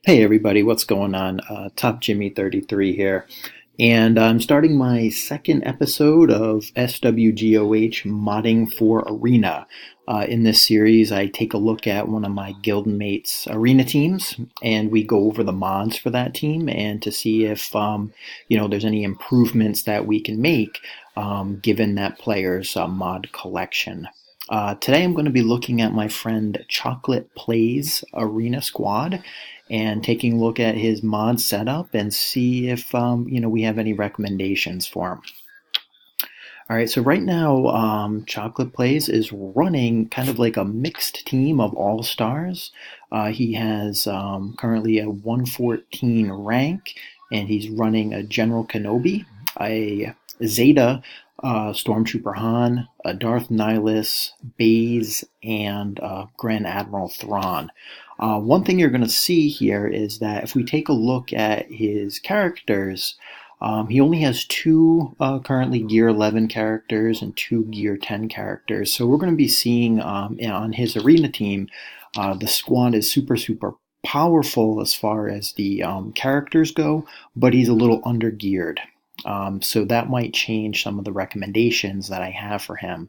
Hey everybody, what's going on? Top Jimmy 33 here, and I'm starting my second episode of SWGOH Modding for Arena. In this series, I take a look at one of my guildmates' arena teams, and we go over the mods for that team, and to see if there's any improvements that we can make given that player's mod collection. Today, I'm going to be looking at my friend Chocolate Plays Arena Squad and taking a look at his mod setup and see if we have any recommendations for him. All right, so right now, Chocolate Plays is running kind of like a mixed team of all stars. He has currently a 114 rank, and he's running a General Kenobi, a Zeta Stormtrooper Han, a Darth Nihilus, Baze, and Grand Admiral Thrawn. One thing you're going to see here is that if we take a look at his characters, he only has two currently Gear 11 characters and two Gear 10 characters. So we're going to be seeing on his arena team, the squad is super powerful as far as the characters go, but he's a little under geared. So that might change some of the recommendations that I have for him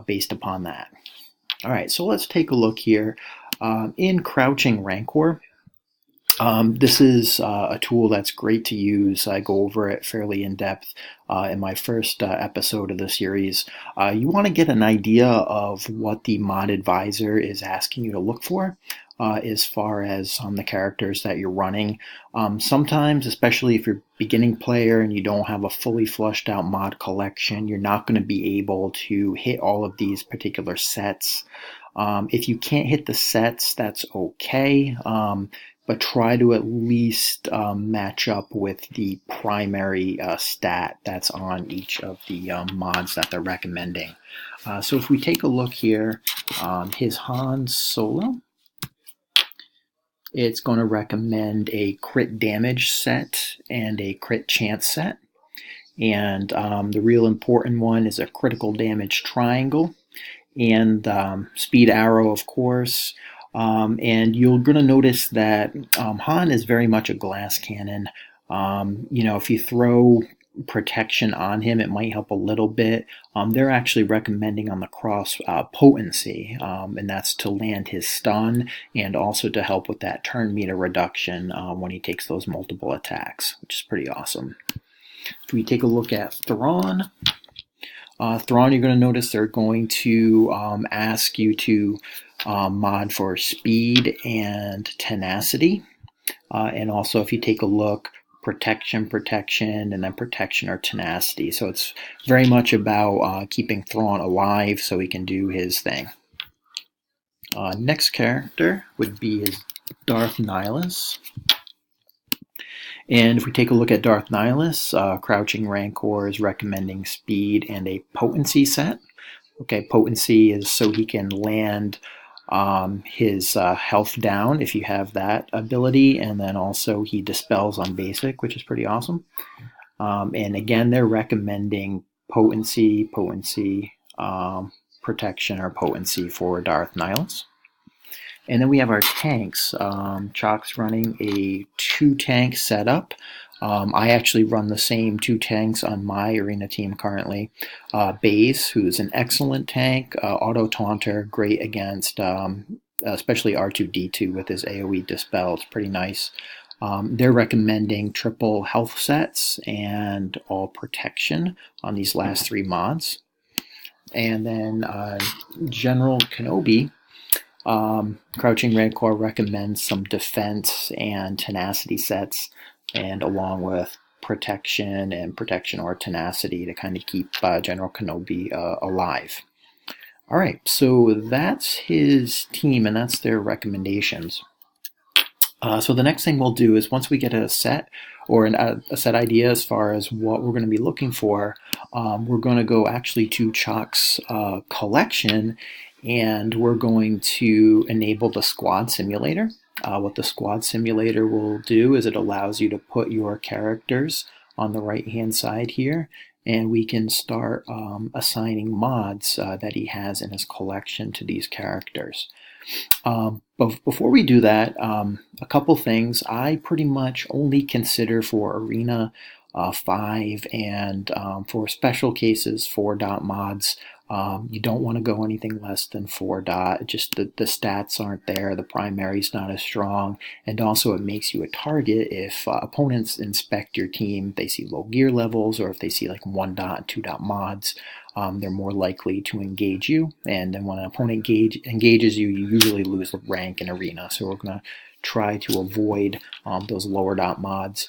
based upon that. All right, so let's take a look here. In Crouching Rancor, this is a tool that's great to use. I go over it fairly in depth in my first episode of the series. You want to get an idea of what the mod advisor is asking you to look for as far as the characters that you're running. Sometimes, especially if you're a beginning player and you don't have a fully flushed out mod collection, you're not going to be able to hit all of these particular sets. If you can't hit the sets, that's okay. But try to at least match up with the primary stat that's on each of the mods that they're recommending. So if we take a look here, his Han Solo, it's going to recommend a crit damage set and a crit chance set. And the real important one is a critical damage triangle and speed arrow, of course. And you're going to notice that Han is very much a glass cannon. If you throw protection on him, it might help a little bit. They're actually recommending on the cross potency, and that's to land his stun and also to help with that turn meter reduction when he takes those multiple attacks, which is pretty awesome. If we take a look at Thrawn, Thrawn, you're going to notice they're going to ask you to mod for speed and tenacity. And also, if you take a look, protection, and then protection or tenacity. So it's very much about keeping Thrawn alive so he can do his thing. Next character would be his Darth Nihilus. And if we take a look at Darth Nihilus, Crouching Rancor is recommending speed and a potency set. Okay, potency is so he can land his health down if you have that ability, and then also he dispels on basic, which is pretty awesome. And again, they're recommending potency, protection, or potency for Darth Nihilus. And then we have our tanks. Chalk's running a 2-tank setup. I actually run the same 2 tanks on my arena team currently. Baze, who's an excellent tank, auto taunter, great against especially R2-D2 with his AoE dispel. It's pretty nice. They're recommending triple health sets and all protection on these last 3 mods. And then General Kenobi, Crouching Rancor recommends some defense and tenacity sets, and along with protection or tenacity to kind of keep General Kenobi alive. All right, so that's his team and that's their recommendations. So the next thing we'll do is once we get a set or a set idea as far as what we're going to be looking for, we're going to go actually to Chalk's collection, and we're going to enable the squad simulator. What the squad simulator will do is it allows you to put your characters on the right hand side here, and we can start assigning mods that he has in his collection to these characters. But before we do that, a couple things. I pretty much only consider for Arena 5 and for special cases 4 dot mods. You don't want to go anything less than 4 dot. Just the stats aren't there, the primary's not as strong, and also it makes you a target if opponents inspect your team, they see low gear levels, or if they see like 1 dot and 2 dot mods. They're more likely to engage you, and then when an opponent engages you, you usually lose the rank in Arena. So we're going to try to avoid those lower dot mods.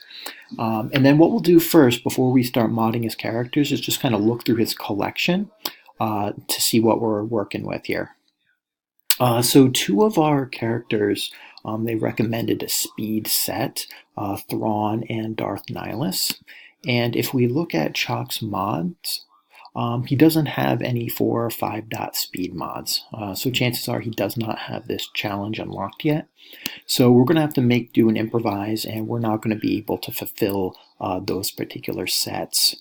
And then what we'll do first, before we start modding his characters, is just kind of look through his collection to see what we're working with here. So 2 of our characters, they recommended a speed set, Thrawn and Darth Nihilus. And if we look at Chalk's mods, he doesn't have any 4 or 5 dot speed mods, so chances are he does not have this challenge unlocked yet. So we're going to have to make do and improvise, and we're not going to be able to fulfill those particular sets.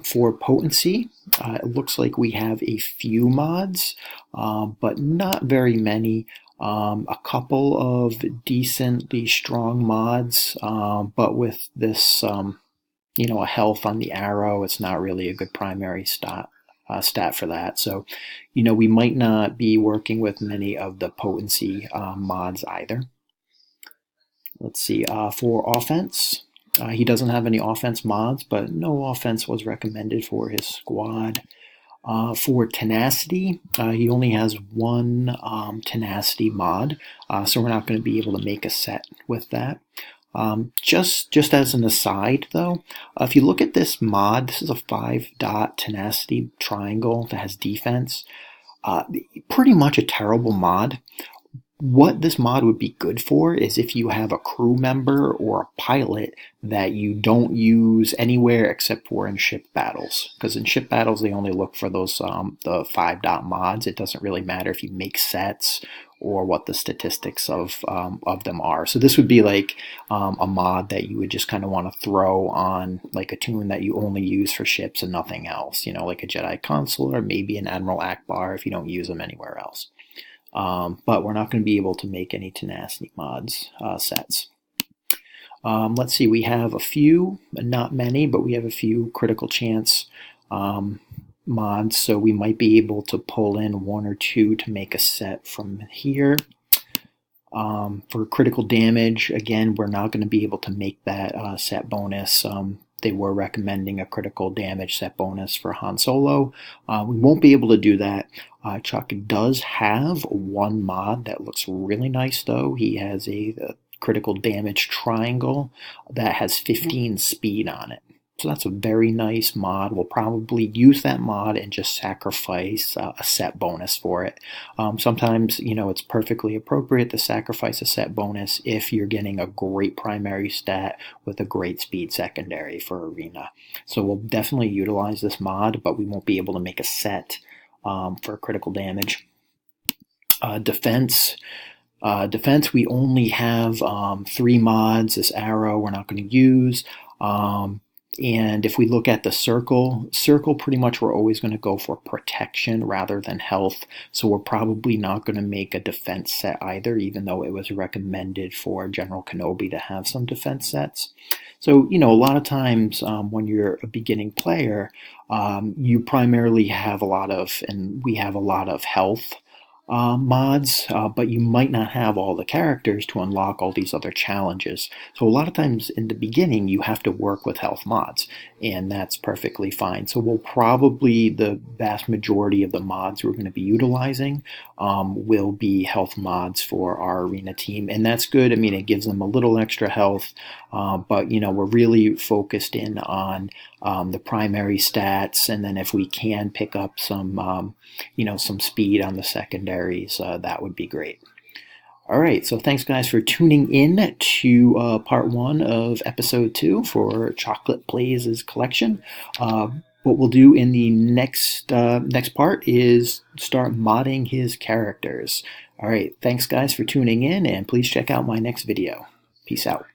For potency, it looks like we have a few mods, but not very many. A couple of decently strong mods, but with this a health on the arrow, it's not really a good primary stat for that. So, we might not be working with many of the potency mods either. Let's see, for offense, he doesn't have any offense mods, but no offense was recommended for his squad. For tenacity, he only has 1 tenacity mod, so we're not going to be able to make a set with that. Just as an aside, though, if you look at this mod, this is a 5 dot tenacity triangle that has defense. Pretty much a terrible mod. What this mod would be good for is if you have a crew member or a pilot that you don't use anywhere except for in ship battles. Because in ship battles, they only look for those the 5 dot mods. It doesn't really matter if you make sets or what the statistics of them are. So this would be like a mod that you would just kind of want to throw on like a tune that you only use for ships and nothing else. Like a Jedi Consul or maybe an Admiral Akbar if you don't use them anywhere else. But we're not going to be able to make any tenacity mods sets. Let's see, we have a few, not many, but we have a few critical chance mods, so we might be able to pull in 1 or 2 to make a set from here. For critical damage, again, we're not going to be able to make that set bonus. They were recommending a critical damage set bonus for Han Solo. We won't be able to do that. Chuck does have 1 mod that looks really nice, though. He has a critical damage triangle that has 15 speed on it. So that's a very nice mod. We'll probably use that mod and just sacrifice a set bonus for it. Sometimes, it's perfectly appropriate to sacrifice a set bonus if you're getting a great primary stat with a great speed secondary for Arena. So we'll definitely utilize this mod, but we won't be able to make a set for critical damage. Defense, we only have 3 mods. This arrow we're not going to use. And if we look at the circle pretty much we're always going to go for protection rather than health. So we're probably not going to make a defense set either, even though it was recommended for General Kenobi to have some defense sets. So, a lot of times when you're a beginning player, you primarily have we have a lot of health mods, but you might not have all the characters to unlock all these other challenges. So a lot of times in the beginning you have to work with health mods, and that's perfectly fine. So we'll probably, the vast majority of the mods we're going to be utilizing will be health mods for our Arena team, and that's good. I mean, it gives them a little extra health, but we're really focused in on the primary stats, and then if we can pick up some some speed on the secondaries, that would be great. All right, so thanks guys for tuning in to part 1 of episode 2 for Chocolate Plays' collection. What we'll do in the next part is start modding his characters. All right, thanks guys for tuning in, and please check out my next video. Peace out.